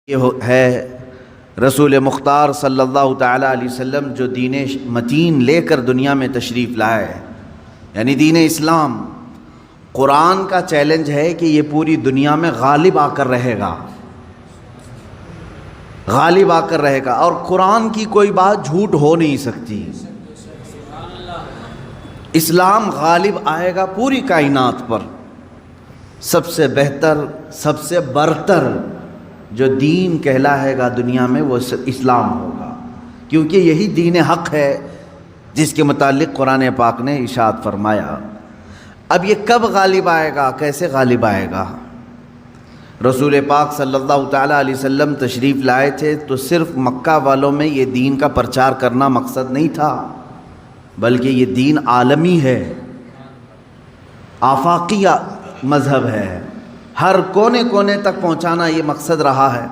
یہ ہے رسول مختار صلی اللہ تعالیٰ علیہ وسلم جو دین متین لے کر دنیا میں تشریف لائے، یعنی دین اسلام۔ قرآن کا چیلنج ہے کہ یہ پوری دنیا میں غالب آ کر رہے گا، غالب آ کر رہے گا، اور قرآن کی کوئی بات جھوٹ ہو نہیں سکتی۔ اسلام غالب آئے گا پوری کائنات پر۔ سب سے بہتر، سب سے برتر جو دین کہلائے گا دنیا میں وہ اسلام ہوگا، کیونکہ یہی دین حق ہے جس کے متعلق قرآن پاک نے ارشاد فرمایا۔ اب یہ کب غالب آئے گا، کیسے غالب آئے گا؟ رسول پاک صلی اللہ تعالیٰ علیہ وسلم تشریف لائے تھے تو صرف مکہ والوں میں یہ دین کا پرچار کرنا مقصد نہیں تھا، بلکہ یہ دین عالمی ہے، آفاقی مذہب ہے، ہر کونے کونے تک پہنچانا یہ مقصد رہا ہے۔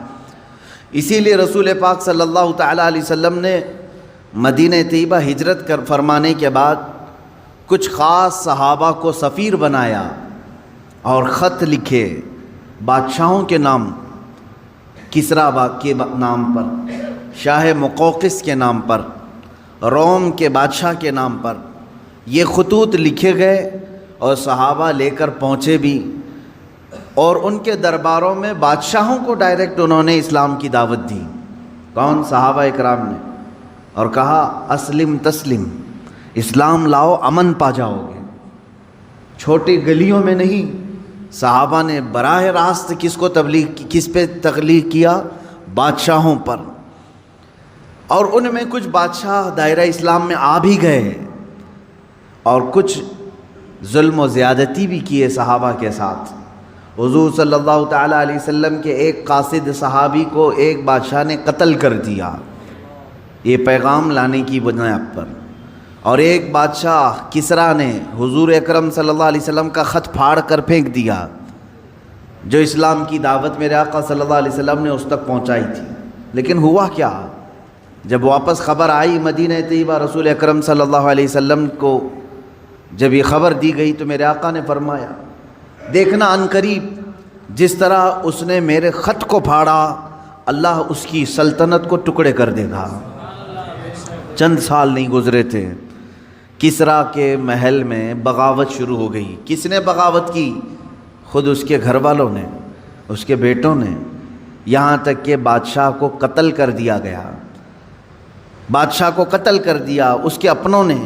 اسی لیے رسول پاک صلی اللہ تعالیٰ علیہ وسلم نے مدینہ طیبہ ہجرت فرمانے کے بعد کچھ خاص صحابہ کو سفیر بنایا اور خط لکھے بادشاہوں کے نام، کسریٰ کے نام پر، شاہ مقوقس کے نام پر، روم کے بادشاہ کے نام پر یہ خطوط لکھے گئے، اور صحابہ لے کر پہنچے بھی، اور ان کے درباروں میں بادشاہوں کو ڈائریکٹ انہوں نے اسلام کی دعوت دی۔ کون؟ صحابہ اکرام نے، اور کہا اسلم تسلم، اسلام لاؤ امن پا جاؤ گے۔ چھوٹی گلیوں میں نہیں، صحابہ نے براہ راست کس پہ تبلیغ کیا؟ بادشاہوں پر۔ اور ان میں کچھ بادشاہ دائرہ اسلام میں آ بھی گئے، اور کچھ ظلم و زیادتی بھی کیے صحابہ کے ساتھ۔ حضور صلی اللہ تعالیٰ علیہ وسلم کے ایک قاصد صحابی کو ایک بادشاہ نے قتل کر دیا، یہ پیغام لانے کی بنیاد پر، اور ایک بادشاہ کسریٰ نے حضور اکرم صلی اللہ علیہ وسلم کا خط پھاڑ کر پھینک دیا، جو اسلام کی دعوت میرے آقا صلی اللہ علیہ وسلم نے اس تک پہنچائی تھی۔ لیکن ہوا کیا؟ جب واپس خبر آئی مدینہ طیبہ، رسول اکرم صلی اللہ علیہ وسلم کو جب یہ خبر دی گئی تو میرے آقا نے فرمایا، دیکھنا عنقریب جس طرح اس نے میرے خط کو پھاڑا، اللہ اس کی سلطنت کو ٹکڑے کر دے گا۔ چند سال نہیں گزرے تھے، کسریٰ کے محل میں بغاوت شروع ہو گئی۔ کس نے بغاوت کی؟ خود اس کے گھر والوں نے، اس کے بیٹوں نے، یہاں تک کہ بادشاہ کو قتل کر دیا گیا۔ بادشاہ کو قتل کر دیا اس کے اپنوں نے،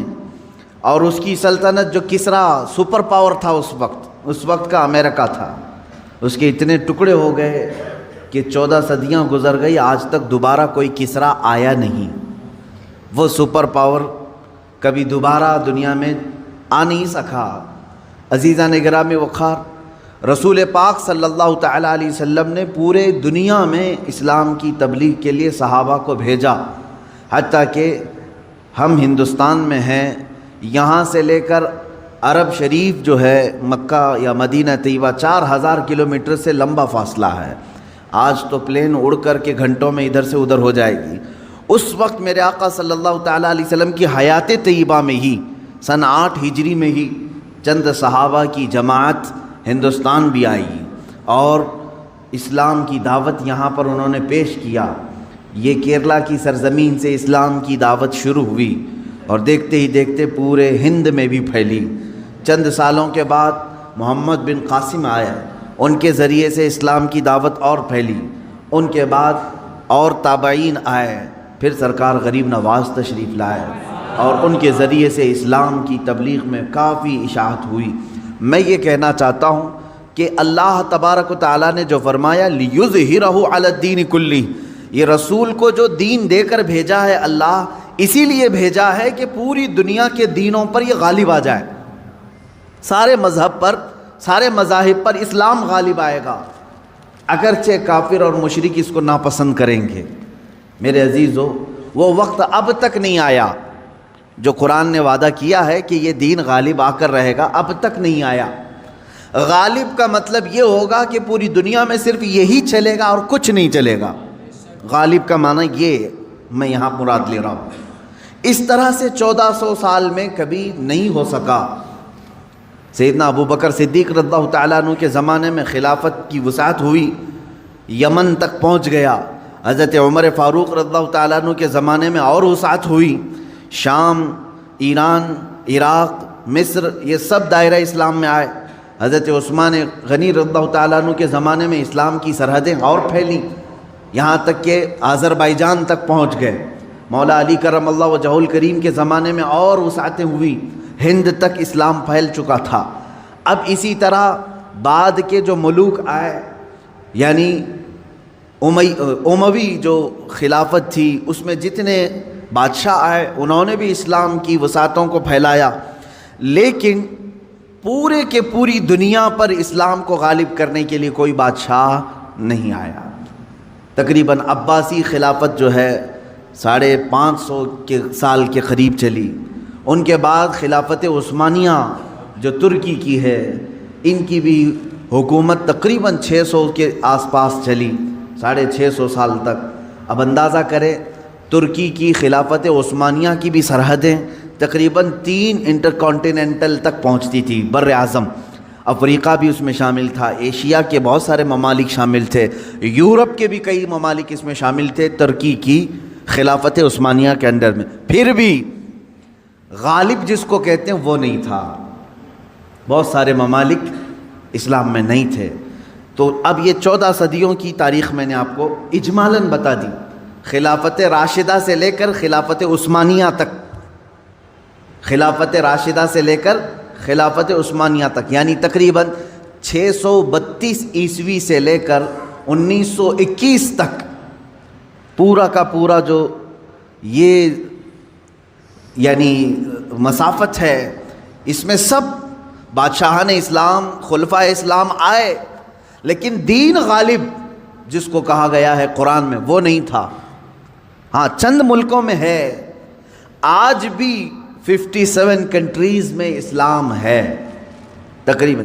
اور اس کی سلطنت جو کسریٰ سپر پاور تھا اس وقت کا امریکہ تھا، اس کے اتنے ٹکڑے ہو گئے کہ 14 صدیاں گزر گئی، آج تک دوبارہ کوئی کسریٰ آیا نہیں۔ وہ سپر پاور کبھی دوبارہ دنیا میں آ نہیں سکا۔ عزیزان گرامی وقار، رسول پاک صلی اللہ تعالیٰ علیہ وسلم نے پورے دنیا میں اسلام کی تبلیغ کے لیے صحابہ کو بھیجا، حتیٰ کہ ہم ہندوستان میں ہیں، یہاں سے لے کر عرب شریف جو ہے مکہ یا مدینہ طیبہ 4000 کلومیٹر سے لمبا فاصلہ ہے۔ آج تو پلین اڑ کر کے گھنٹوں میں ادھر سے ادھر ہو جائے گی۔ اس وقت میرے آقا صلی اللہ تعالیٰ علیہ وسلم کی حیات طیبہ میں ہی سن 8 ہجری میں ہی چند صحابہ کی جماعت ہندوستان بھی آئی، اور اسلام کی دعوت یہاں پر انہوں نے پیش کیا۔ یہ کیرلا کی سرزمین سے اسلام کی دعوت شروع ہوئی، اور دیکھتے ہی دیکھتے پورے ہند میں بھی پھیلی۔ چند سالوں کے بعد محمد بن قاسم آئے، ان کے ذریعے سے اسلام کی دعوت اور پھیلی۔ ان کے بعد اور تابعین آئے، پھر سرکار غریب نواز تشریف لائے، اور ان کے ذریعے سے اسلام کی تبلیغ میں کافی اشاعت ہوئی۔ میں یہ کہنا چاہتا ہوں کہ اللہ تبارک و تعالیٰ نے جو فرمایا لِيُظْهِرَهُ عَلَى الدِّينِ كُلِّهِ، یہ رسول کو جو دین دے کر بھیجا ہے اللہ، اسی لیے بھیجا ہے کہ پوری دنیا کے دینوں پر یہ غالب آ جائے، سارے مذہب پر، سارے مذاہب پر اسلام غالب آئے گا، اگرچہ کافر اور مشرک اس کو ناپسند کریں گے۔ میرے عزیزو، وہ وقت اب تک نہیں آیا جو قرآن نے وعدہ کیا ہے کہ یہ دین غالب آ کر رہے گا، اب تک نہیں آیا۔ غالب کا مطلب یہ ہوگا کہ پوری دنیا میں صرف یہی چلے گا اور کچھ نہیں چلے گا۔ غالب کا معنی یہ میں یہاں مراد لے رہا ہوں۔ اس طرح سے 1400 سال میں کبھی نہیں ہو سکا۔ سیدنا ابو بکر صدیق رضی اللہ تعالیٰ عنہ کے زمانے میں خلافت کی وسعت ہوئی، یمن تک پہنچ گیا۔ حضرت عمر فاروق رضی اللہ تعالیٰ عنہ کے زمانے میں اور وسعت ہوئی، شام، ایران، عراق، مصر، یہ سب دائرہ اسلام میں آئے۔ حضرت عثمان غنی رضی اللہ تعالیٰ عنہ کے زمانے میں اسلام کی سرحدیں اور پھیلیں، یہاں تک کہ آذربائیجان تک پہنچ گئے۔ مولا علی کرم اللہ وجہہ الکریم کے زمانے میں اور وسعتیں ہوئی، ہند تک اسلام پھیل چکا تھا۔ اب اسی طرح بعد کے جو ملوک آئے، یعنی اموی جو خلافت تھی، اس میں جتنے بادشاہ آئے انہوں نے بھی اسلام کی وسعتوں کو پھیلایا، لیکن پورے کے پوری دنیا پر اسلام کو غالب کرنے کے لیے کوئی بادشاہ نہیں آیا۔ تقریباً عباسی خلافت جو ہے 550 کے سال کے قریب چلی، ان کے بعد خلافت عثمانیہ جو ترکی کی ہے، ان کی بھی حکومت تقریباً 600 کے آس پاس چلی، 650 سال تک۔ اب اندازہ کریں ترکی کی خلافت عثمانیہ کی بھی سرحدیں تقریباً 3 انٹرکانٹیننٹل تک پہنچتی تھی، بر اعظم۔ افریقہ بھی اس میں شامل تھا، ایشیا کے بہت سارے ممالک شامل تھے، یورپ کے بھی کئی ممالک اس میں شامل تھے ترکی کی خلافت عثمانیہ کے انڈر میں۔ پھر بھی غالب جس کو کہتے ہیں وہ نہیں تھا، بہت سارے ممالک اسلام میں نہیں تھے۔ تو اب یہ 14 صدیوں کی تاریخ میں نے آپ کو اجمالاً بتا دی، خلافت راشدہ سے لے کر خلافت عثمانیہ تک، خلافت راشدہ سے لے کر خلافت عثمانیہ تک، یعنی تقریباً 632 عیسوی سے لے کر 1921 تک پورا کا پورا جو یہ یعنی مسافت ہے، اس میں سب بادشاہان اسلام، خلفائے اسلام آئے، لیکن دین غالب جس کو کہا گیا ہے قرآن میں وہ نہیں تھا۔ ہاں چند ملکوں میں ہے، آج بھی 57 کنٹریز میں اسلام ہے تقریباً۔